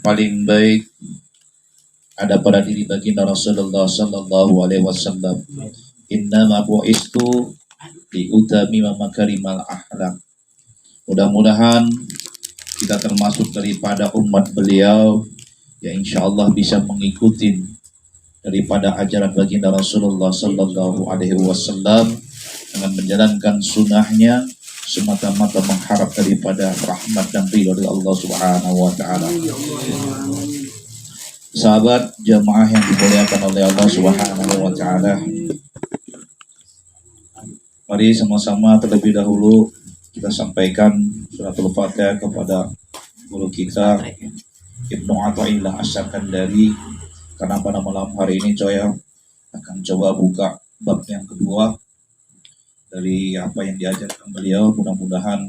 paling baik ada pada diri baginda Rasulullah sallallahu alaihi wasallam. Innama bu'istu liutamima makarimal akhlak. Mudah-mudahan kita termasuk daripada umat beliau yang insyaallah bisa mengikuti daripada ajaran baginda Rasulullah sallallahu alaihi wasallam dengan menjalankan sunnahnya semata-mata mengharap daripada rahmat dan ridha dari Allah Subhanahu wa taala. Sahabat jamaah yang dimuliakan oleh Allah Subhanahu wa taala, mari sama-sama terlebih dahulu kita sampaikan suratul Fatihah kepada guru kita Ibnu Athaillah Asy-Syakandari, karena pada malam hari ini saya akan coba buka bab yang kedua dari apa yang diajarkan beliau. Mudah-mudahan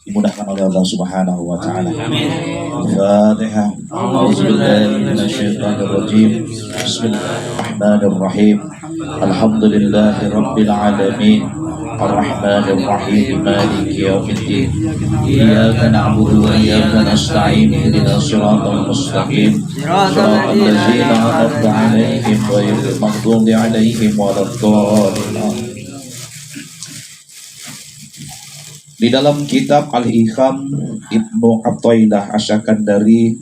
dimudahkan oleh Allah Subhanahu wa taala. Al-Fatihah. A'udzubillahi minasyaitonir rajim. Bismillahirrahmanirrahim. Alhamdulillahirabbil alamin. Ar-Rahmanir Rahim. Maliki yaumiddin. Iyyaka na'budu wa iyyaka nasta'in. Ihdinas shiratal mustaqim. Shiratal ladzina an'amta 'alaihim ghairil maghdubi 'alaihim waladdallin. Di dalam kitab Al-Hikam Ibnu Athaillah Asy-Syakandari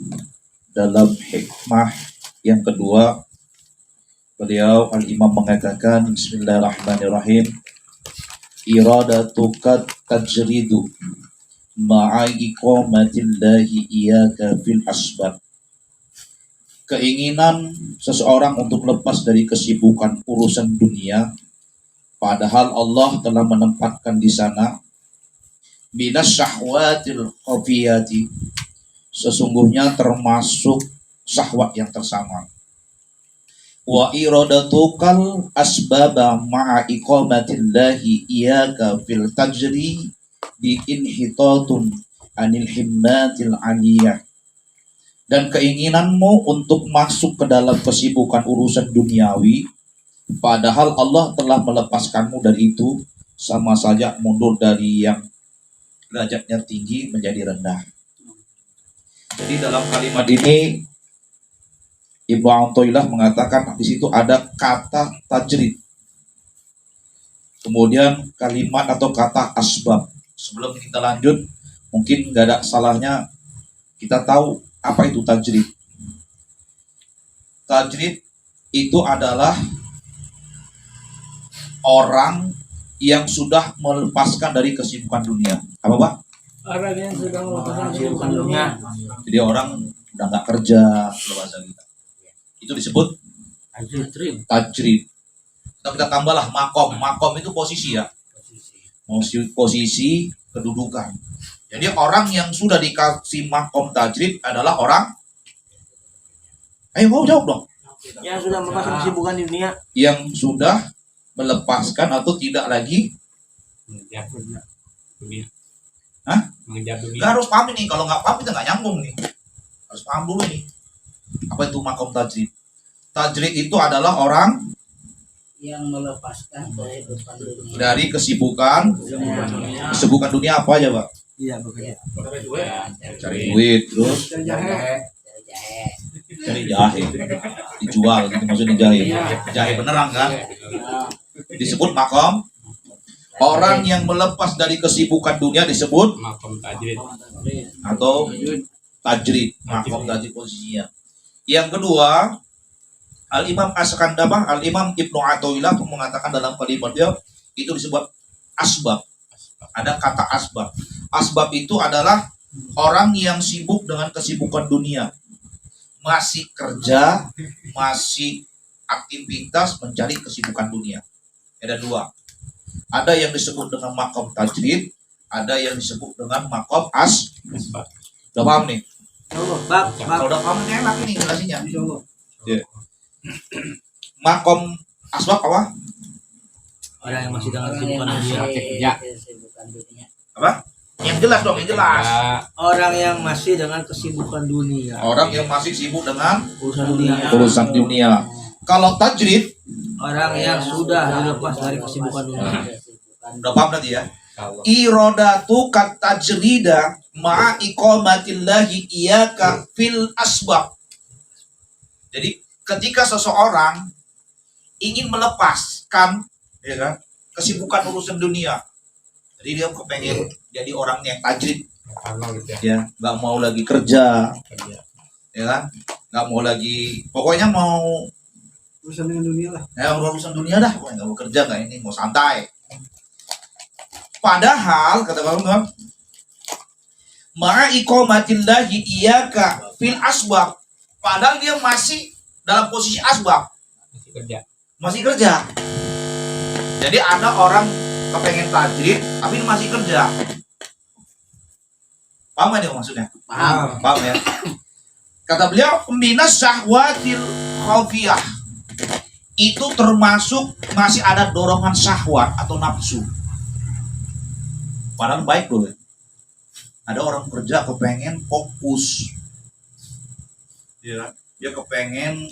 dalam hikmah yang kedua, beliau al-imam mengatakan bismillahirrahmanirrahim, iradatuka tajridu ma'a iqamatillahi iyyaka fil asbab. Keinginan seseorang untuk lepas dari kesibukan urusan dunia padahal Allah telah menempatkan di sana binas syahwatil khafiyati, sesungguhnya termasuk syahwat yang tersamar. Wa iradatukal asbaba ma'a iqamatillahi iyyaka fil tajri bi inhitatun anil himmatil aliyah. Dan keinginanmu untuk masuk ke dalam kesibukan urusan duniawi padahal Allah telah melepaskanmu dari itu, sama saja mundur dari yang derajatnya tinggi menjadi rendah. Jadi dalam kalimat ini Ibnu Athaillah mengatakan di situ ada kata tajrid, kemudian kalimat atau kata asbab. Sebelum kita lanjut, mungkin nggak ada salahnya kita tahu apa itu tajrid. Tajrid itu adalah orang yang sudah melepaskan dari kesibukan dunia. Apa Pak? Orang yang sudah melepaskan kesibukan dunia. Jadi orang udah nggak kerja, bahasa kita. Itu disebut tajrid. Kita tambahlah makom. Makom itu posisi ya. Posisi kedudukan. Jadi orang yang sudah dikasih makom tajrid adalah orang. Ayo mau jawab dong. Yang sudah melepaskan kesibukan di dunia. Yang sudah melepaskan atau tidak lagi mengejar dunia. Hah? Mengejar dunia. Nggak harus paham ini, kalau nggak paham kita nggak nyambung nih. Harus paham dulu nih. Apa itu makom tajrid? Tajrid itu adalah orang yang melepaskan kehidupan dunia dari kesibukan. Kesibukan dunia apa aja Pak? Iya, bekerja. Cari duit, terus cari jahe, dijual gitu, maksudnya jahe beneran kan? Disebut makom. Orang yang melepas dari kesibukan dunia disebut Makom tajrid atau tajrid, makom tajrid posisinya. Yang kedua, Al-Imam Asy-Syakandari, Al-Imam Ibnu Athaillah mengatakan dalam kalimat dia itu disebut asbab. Ada kata asbab. Asbab itu adalah orang yang sibuk dengan kesibukan dunia, masih kerja, masih aktivitas mencari kesibukan dunia. Ada dua. Ada yang disebut dengan makom tajrid, ada yang disebut dengan makom asbab. Udah paham nih? Kalau udah paham ini enak nih jelasinnya. Yeah. Makom asbab apa? Orang yang masih dengan kesibukan dunia. kesibukan dunia. Apa? Yang jelas dong, yang jelas. Orang yang masih dengan kesibukan dunia. Orang yang masih sibuk dengan Urusan dunia. Kalau tajrid, Orang yang sudah dilepas dari kesibukan dunia. udah paham tadi ya? Allah. irodatu kat tajrida ma'a iqamatillahi iyaka fil asbab. Jadi ketika seseorang ingin melepaskan, ya kan, kesibukan urusan dunia, jadi dia kepengen jadi orang yang tajrid, Allah gitu ya. ya, nggak mau lagi kerja, Kerja. ya kan, nggak mau lagi, pokoknya mau urusan dengan dunia lah. ya urusan dunia dah, pokoknya nggak mau kerja, nggak ini, mau santai. Padahal kata Bang, ma'a iqamatillahi iyaka fil asbab. Padahal dia masih dalam posisi asbab, Masih kerja. masih kerja. Jadi ada orang kepengen tajrid tapi masih kerja. Paham gak nih maksudnya? Paham. Paham ya? Kata beliau, minas syahwatil khafiyah. Itu termasuk masih ada dorongan syahwat atau nafsu. Padahal baik loh. Ya. Ada orang kerja kepengen fokus. Ya, dia kepengen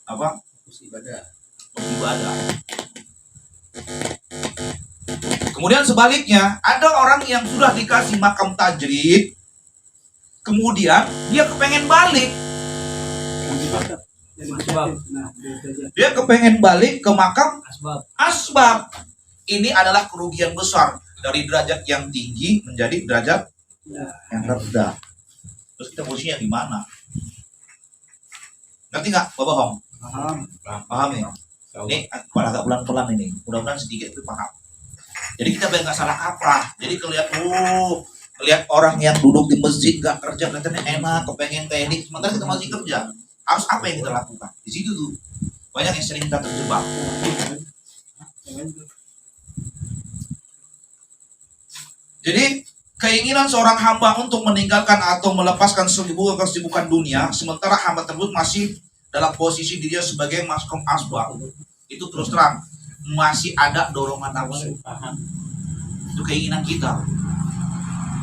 apa? Fokus ibadah. Beribadah. Kemudian sebaliknya, ada orang yang sudah dikasih makam tajrid, kemudian dia kepengen balik. Jadi Asbab. nah, itu aja. Dia kepengen balik ke makam Asbab. asbab. Ini adalah kerugian besar dari derajat yang tinggi menjadi derajat yang rendah. Terus kita posisinya di mana? Ngerti nggak, Bapak Hong? Paham. Paham ya? Allah. Ini agak pelan-pelan ini. Mudah-mudahan sedikit itu paham. Jadi kita biar nggak salah kaprah. Jadi lihat orang yang duduk di masjid nggak kerja kelihatannya enak, kepengen kayak ini. Sementara kita masih kerja. Harus apa yang kita lakukan? Di situ tuh banyak yang sering kita terjebak. Jadi keinginan seorang hamba untuk meninggalkan atau melepaskan kesibukan dunia, sementara hamba tersebut masih dalam posisi dirinya sebagai maskom asbab, itu terus terang masih ada dorongan nafsu. Paham. Itu keinginan kita.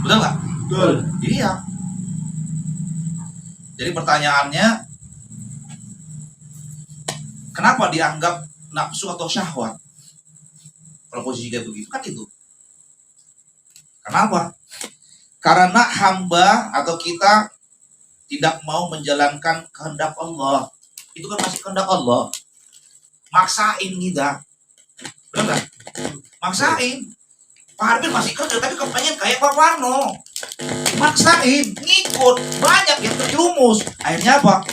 Betul nggak? Betul. Iya. Jadi pertanyaannya, kenapa dianggap nafsu atau syahwat? Kalau posisi kayak begitu kan itu. Kenapa? Karena hamba atau kita tidak mau menjalankan kehendak Allah. Itu kan masih kehendak Allah. Maksain kita. Benar nggak? Maksain. Pak Harbin masih kerja tapi kepengen kayak Pak Warno. Maksain, ngikut, banyak yang terjerumus. Akhirnya apa?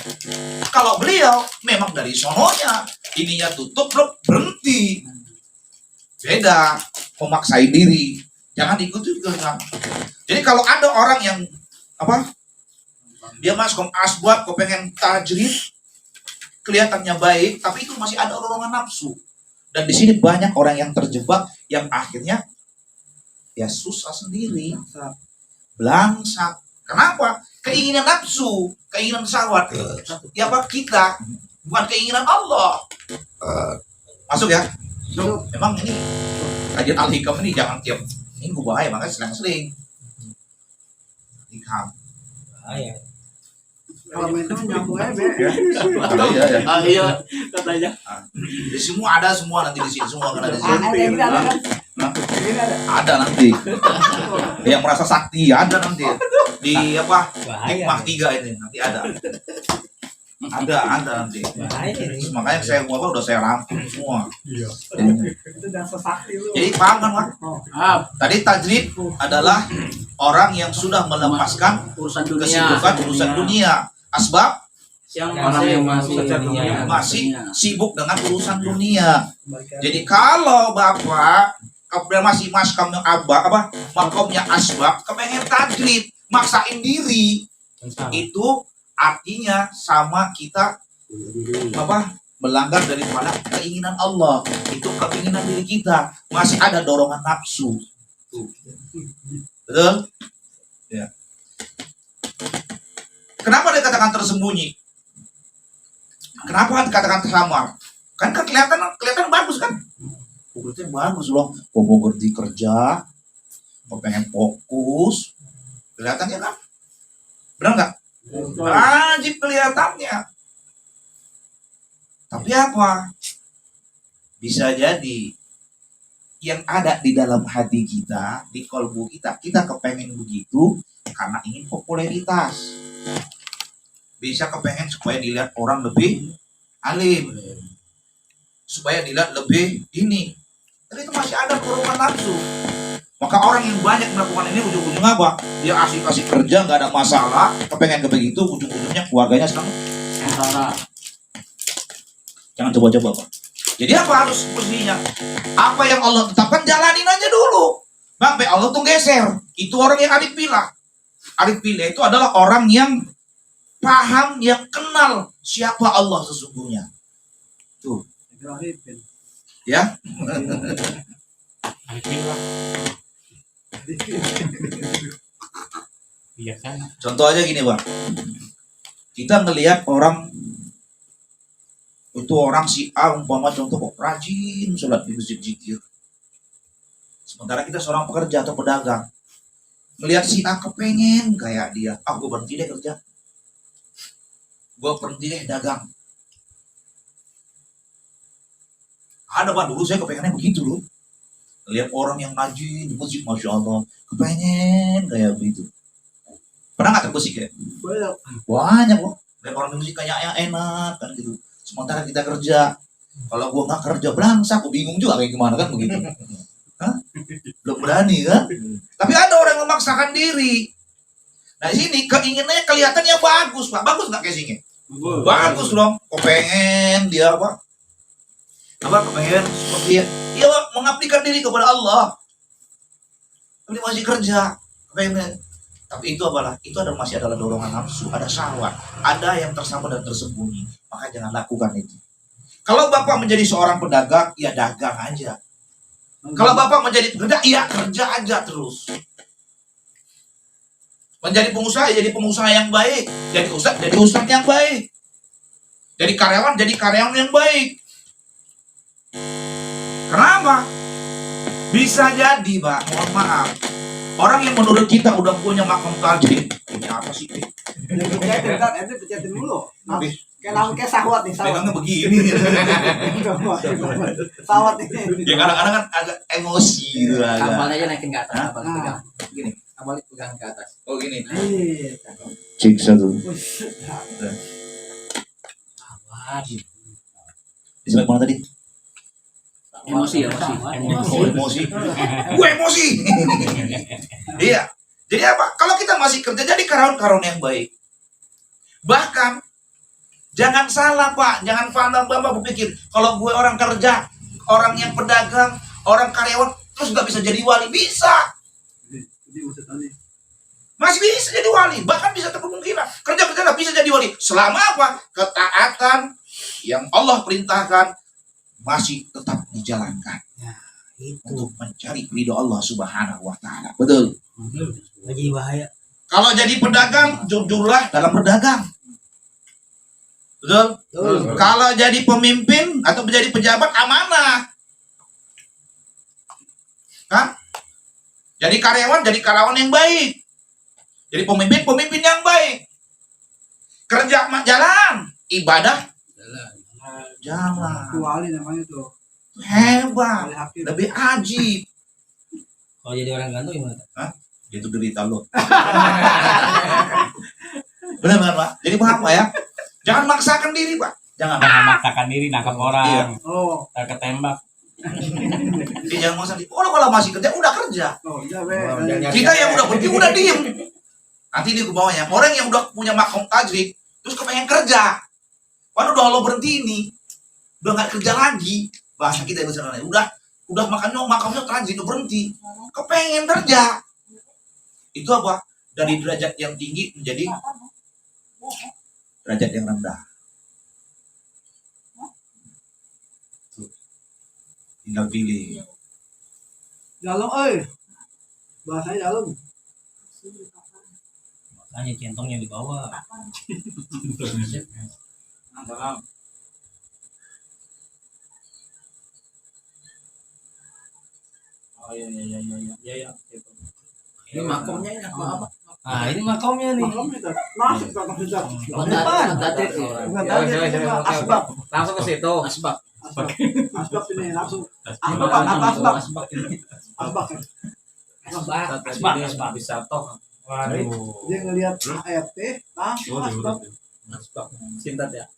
Kalau beliau memang dari sononya, ininya tutup, berhenti. Beda, memaksain diri. Jangan diikuti juga. Jadi kalau ada orang yang apa? Dia masuk asbab, kepengen tajrid, kelihatannya baik, tapi itu masih ada dorongan nafsu. Dan di sini banyak orang yang terjebak, yang akhirnya ya susah sendiri, belangsak. Kenapa? Keinginan nafsu, keinginan syahwat. Ya apa kita, bukan keinginan Allah. Masuk ya? Memang ini kajian al-hikam ini jangan tiap minggu, bahaya, makanya sering-sering. Hikam. Bahaya. Kalau main itu nyambung aja, Be. Iya, ya. Ah iya, katanya. Di semua ada semua nanti di sini semua kan ada di sini. Ada yang ada kan? Hah? Ini ada. Ada nanti. Yang merasa sakti ada nanti. Di apa? Bahaya. Hikmah 3 ini nanti ada. Ada nanti. Bahaya ini. Makanya saya udah saya rangkum semua. Iya. Itu dansa sakti lu. Jadi paham kan, Pak? Paham. Tadi tajrid adalah orang yang sudah melepaskan Urusan dunia. kesibukan urusan dunia. Asbab Orang yang masih masih sibuk dengan urusan dunia. Jadi kalau Bapak kemudian masih maskamnya apa makomnya asbab, kepengen tajrid, maksain diri, itu artinya sama kita apa melanggar daripada keinginan Allah. Itu keinginan diri kita, masih ada dorongan nafsu. Betul? Ya. Kenapa dikatakan tersembunyi? Kenapa dikatakan samar? Kan kelihatan bagus kan? Kulitnya bagus loh. Bobo ngerti kerja, mau pengen fokus, kelihatannya kan? Benar nggak? Wajib kelihatannya. Tapi apa? Bisa jadi yang ada di dalam hati kita, di kalbu kita, kita kepengen begitu karena ingin popularitas. Bisa kepengen supaya dilihat orang lebih alim, supaya dilihat lebih ini. Tapi itu masih ada dorongan nafsu. Maka orang yang banyak melakukan ini ujung-ujungnya apa? Dia asik-asik kerja, nggak ada masalah, kepengen begitu, ujung-ujungnya keluarganya sekarang Antara jangan coba-coba Pak. Jadi apa harus mestinya? Apa yang Allah tetapkan jalanin aja dulu. Sampai Allah tuh geser. Itu orang yang arif pilih. Arif pilih itu adalah orang yang paham, yang kenal siapa Allah sesungguhnya. Tuh, Arifin. ya. Arifin lah. Biasanya. Contoh aja gini Bang. Kita ngelihat orang itu orang si A umpama contoh kok rajin sholat di masjid zikir. Sementara kita seorang pekerja atau pedagang melihat si A kepengen kayak dia, gue berhenti deh kerja, gue berhenti deh dagang. Ada Bang, dulu saya kepengennya begitu loh. Lihat orang yang rajin di masjid, masya Allah, kepengen kayak begitu. Pernah nggak terbersih ya? Banyak. Banyak loh. Lihat orang di masjid kayaknya enak kan gitu. Sementara kita kerja, kalau gua nggak kerja berangsa, aku bingung juga kayak gimana kan begitu. Hah? Belum berani kan? Tapi ada orang yang memaksakan diri. Nah di sini keinginannya kelihatannya bagus Pak. Bagus nggak casingnya? Bagus dong. Kok pengen dia apa? Kepengen seperti dia mengabdikan diri kepada Allah. Tapi dia masih kerja. Kepengen. Tapi itu apalah? Itu adalah masih adalah dorongan nafsu, ada syahwat, ada yang tersambung dan tersembunyi. Maka jangan lakukan itu. Kalau Bapak menjadi seorang pedagang, ya dagang aja. Kalau Bapak menjadi pekerja, ya kerja aja terus. Menjadi pengusaha, ya jadi pengusaha yang baik. Jadi ustaz yang baik. Jadi karyawan yang baik. Kenapa? Bisa jadi, Pak, mohon maaf. Orang yang menurut kita udah punya makam tajrid, punya apa sih? Pecatin kan, ente pecatin dulu. Habis. Kayak namun kayak sahwat nih, sahwat. Pegangnya begini. Sahwat ini. Ya kadang-kadang kan agak emosi gitu agak. Kamalnya aja naikin ke atas, Hah? abang pegang. Gini. Kamalnya pegang ke atas. Oh gini. Iya. Cek satu. Disebut mana tadi? Emosi. Oh, emosi. Gue emosi. Iya. Jadi apa? Kalau kita masih kerja, jadi karyawan yang baik. Bahkan jangan salah Pak, jangan fana Bapak berpikir kalau gue orang kerja, orang yang pedagang, orang karyawan terus nggak bisa jadi wali. Bisa. Jadi maksudnya Masih bisa jadi wali, bahkan bisa terkemungkinan. Kerja nggak bisa jadi wali. Selama apa? Ketaatan yang Allah perintahkan masih tetap dijalankan. Untuk mencari ridho Allah Subhanahu wa taala. Betul. Lagi bahaya. Kalau jadi pedagang, jujurlah dalam berdagang. Betul? Kalau jadi pemimpin atau menjadi pejabat, amanah. Kan? Jadi karyawan yang baik. Jadi pemimpin yang baik. Kerja jalan, ibadah jalan. wali namanya tuh. Hebat, Wali hakim. lebih ajib. Kalau jadi orang ganteng gimana? Itu derita lo. Benar Pak? Jadi paham Pak ya? Jangan maksakan diri Pak. Jangan. Memaksakan diri nangkap orang. Iya. Oh, Ketembak. Jangan maksa diri. Kalau masih kerja, udah kerja. iya Kita yang udah berhenti udah diem. Nanti di bawahnya orang yang udah punya makom tajrid terus kepengen kerja. Waduh udah lo berhenti ini, udah nggak kerja lagi. Bahasa kita misalnya udah makamnya tajrid udah berhenti, kepengen kerja. Itu apa? Dari derajat yang tinggi menjadi derajat yang rendah. Tuh. Tinggal pilih. Dalam, bahasanya dalam. Makanya centongnya di bawah. Oh iya. Ini makomnya ini apa? Nah, ini makomnya nih. Makamnya tuh. Masuk ke depan. Bukan tajrid. Bukan tajrid, itu mah asbab. langsung ke situ. Asbab. Asbak ini langsung. Asbak Pak, apa asbak? Asbak ini. Asbak ya. Asbak bisa toh. Waduh. Dia ngelihat ART langsung asbak. Asbak. Sintat ya.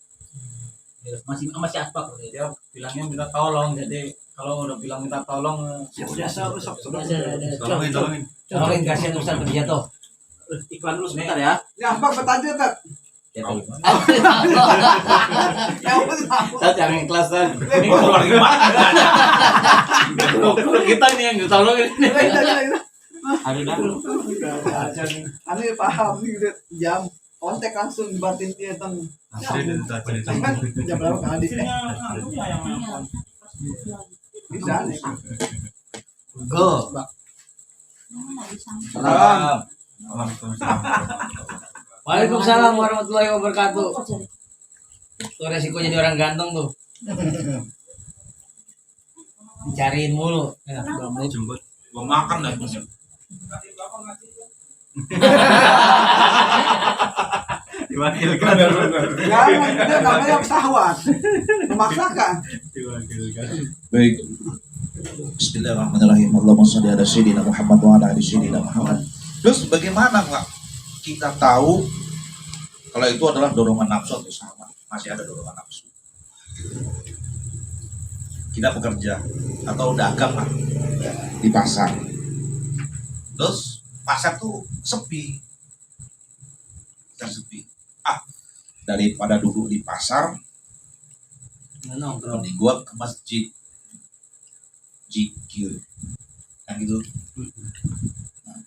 Masih asbak. Dia bilangnya minta tolong, jadi kalau udah bilang minta tolong, Ya udah rusak. Tolongin kasihan Ustaz berjatuh. Iklan dulu sebentar ya. Ini asbak bertajuk tak? Jatuh. Ya udah. Tat yang ikhlas Tat. ini keluar gimana? Kita ini yang ditolongin. Hari dahulu. Anu ya paham nih udah jam kontak langsung batin dia tentang jam berapa kan di bisa nih. Go. Salam. Waalaikumsalam warahmatullahi wabarakatuh. Tuh resiko jadi orang ganteng tuh. Dicariin mulu. Ya, Jemput. Gua makan dah. Diwakilkan. Jangan itu namanya pesawat. Memaksakan. Baik. Bismillahirrahmanirrahim. Allahumma shalli ala sayyidina Muhammad wa ala ali sayyidina Muhammad. Terus bagaimana Pak kita tahu kalau itu adalah dorongan nafsu atau sama? Masih ada dorongan nafsu. Kita bekerja atau dagang lah di pasar. Terus pasar tuh sepi. Kita sepi. Daripada duduk di pasar, mending gua ke masjid. Zikir. Kan gitu. Nah,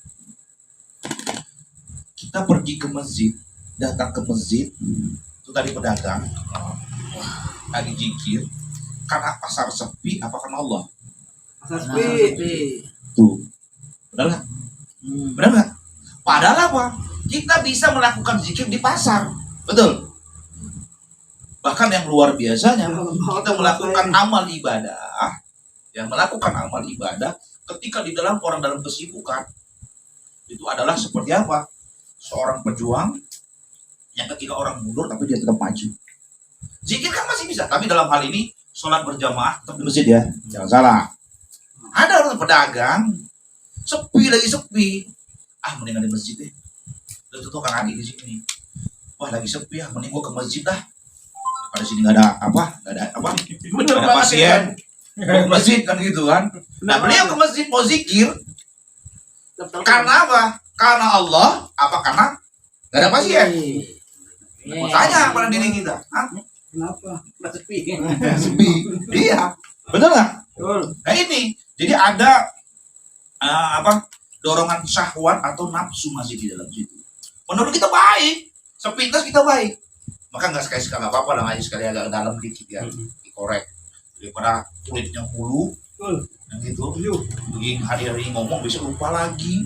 kita pergi ke masjid, datang ke masjid, itu tadi pedagang, lagi zikir, karena pasar sepi, apa karena Allah? Asal sepi. Tuh, benar nggak? Benar nggak? Padahal apa? Kita bisa melakukan zikir di pasar, betul? Bahkan yang luar biasanya, kita melakukan amal ibadah, ketika di dalam orang dalam kesibukan, itu adalah seperti apa? Seorang pejuang yang ketika orang mundur tapi dia tetap maju. Zikir kan masih bisa, tapi dalam hal ini sholat berjamaah tetap di masjid ya, jangan salah. Ada orang pedagang sepi lagi sepi, mendingan di masjid deh. Dan tuh Kang Adi di sini, wah lagi sepi ya, mending gua ke masjid dah. Pada sini nggak ada Bener ada banget pasien, ke masjid kan gitu kan. Nah beliau ke masjid mau zikir, karena apa? Karena Allah, apa karena nggak ada pasien? Tanya pada diri kita, Kenapa? Sepi. sepi. Iya, betul nggak? Nah ini, jadi ada dorongan syahwat atau nafsu masih di dalam situ. Menurut kita baik, sepintas kita baik. Maka nggak sekali-sekali nggak apa-apa lah, ngaji sekali agak dalam dikit ya, dikorek daripada kulitnya mulu, yang gitu. Begini hari-hari ngomong bisa lupa lagi,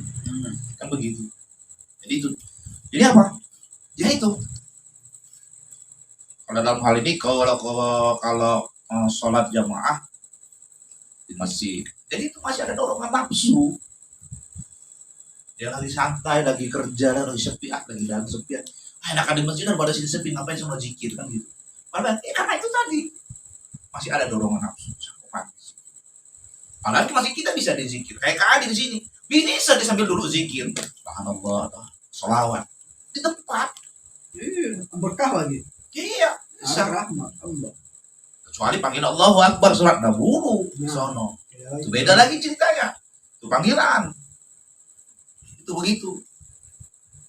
kan begitu. Jadi itu, jadi apa? Ya itu. Kalau dalam hal ini kalau sholat jamaah di masjid, jadi itu masih ada dorongan nafsu. Dia lagi santai, lagi kerja, lagi sepi, lagi sepi. Enakan di masjid daripada sini sepi, ngapain sama zikir kan gitu. Padahal karena itu tadi masih ada dorongan nafsu. Padahal masih kita bisa dizikir. Kayak Kak Adi di sini, bisa dia sambil duduk zikir. Subhanallah, sholawat di tempat. Berkah lagi. Iya, bisa. Rahmat Allah. Kecuali panggil Allahu Akbar surat dahulu di sono. Itu beda lagi ceritanya. Itu panggilan. Itu begitu.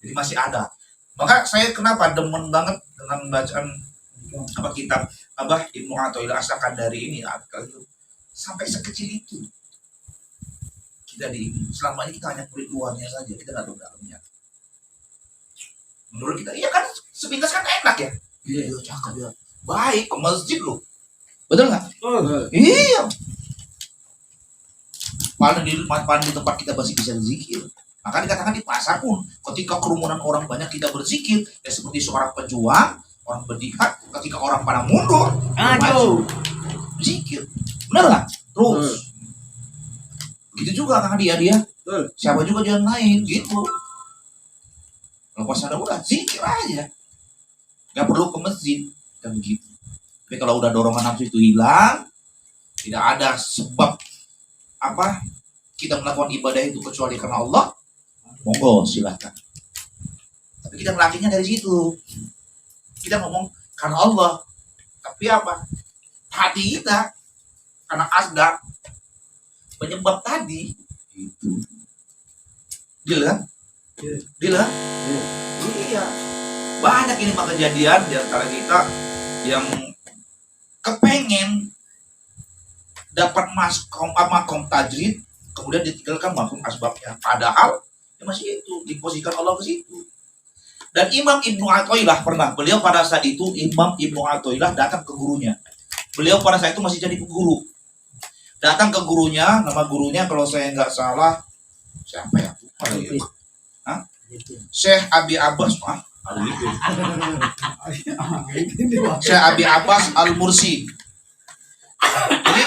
Jadi masih ada. Maka saya kenapa demen banget dengan bacaan kitab Ibnu Athaillah As-Sakandari ini sampai sekecil itu. Kita selama ini kita hanya kulit luarnya saja, kita nggak tahu dalamnya. Menurut kita, iya kan sepintas kan enak ya. Iya, cakep ya. Baik ke masjid loh. Betul nggak? Iya. Paling di tempat kita masih bisa zikir. Maka dikatakan di pasar pun, ketika kerumunan orang banyak kita berzikir, ya seperti seorang pejuang, orang berjihad, ketika orang pada mundur, maju, zikir, benar nggak? Terus, gitu juga kan dia, siapa juga jangan lain, gitu. Kalau pas ada udah zikir aja, nggak perlu ke masjid, dan begitu. Tapi kalau udah dorongan nafsu itu hilang, tidak ada sebab apa kita melakukan ibadah itu kecuali karena Allah, monggo silahkan. Tapi kita melatihnya dari situ. Kita ngomong karena Allah, tapi apa? Hati kita karena asdak penyebab tadi itu. Deal kan? Deal kan? Iya. Banyak ini mah kejadian di antara kita yang kepengen dapat makom tajrid, kemudian ditinggalkan makom asbabnya. Padahal ya masih itu diposisikan Allah ke situ. Dan Imam Ibnu Athaillah pernah, beliau pada saat itu Imam Ibnu Athaillah datang ke gurunya. Beliau pada saat itu masih jadi guru. Datang ke gurunya, nama gurunya kalau saya nggak salah siapa ya? Lupa lagi. Hah? Syekh Abi Abbas, Syekh Abi Abbas Al-Mursi. Jadi